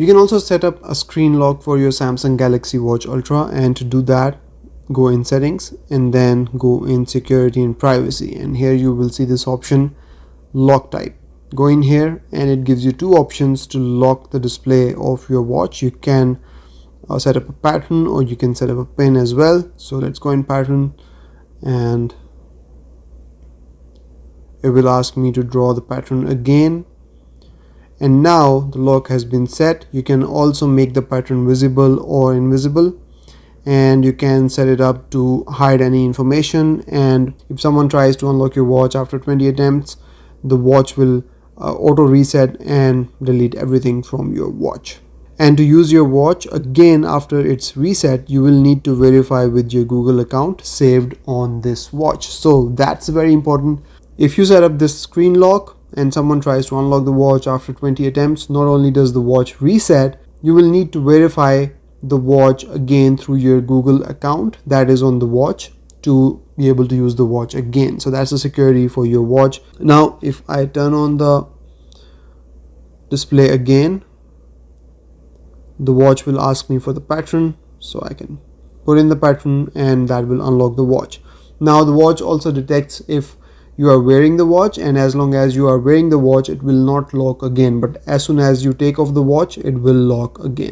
You can also set up a screen lock for your Samsung Galaxy Watch Ultra, and to do that, go in settings and then go in security and privacy, and here you will see this option lock type. Go in here and it gives you two options to lock the display of your watch. You can set up a pattern or you can set up a pin as well. So let's go in pattern, and it will ask me to draw the pattern again, and now the lock has been set. You can also make the pattern visible or invisible, and you can set it up to hide any information, and if someone tries to unlock your watch after 20 attempts, the watch will auto reset and delete everything from your watch. And to use your watch again after it's reset, you will need to verify with your Google account saved on this watch. So that's very important. If you set up this screen lock and someone tries to unlock the watch after 20 attempts, not only does the watch reset, you will need to verify the watch again through your Google account that is on the watch to be able to use the watch again. So that's the security for your watch. Now if I turn on the display again, the watch will ask me for the pattern, so I can put in the pattern and that will unlock the watch. Now the watch also detects if you are wearing the watch, and as long as you are wearing the watch, it will not lock again, but as soon as you take off the watch, it will lock again.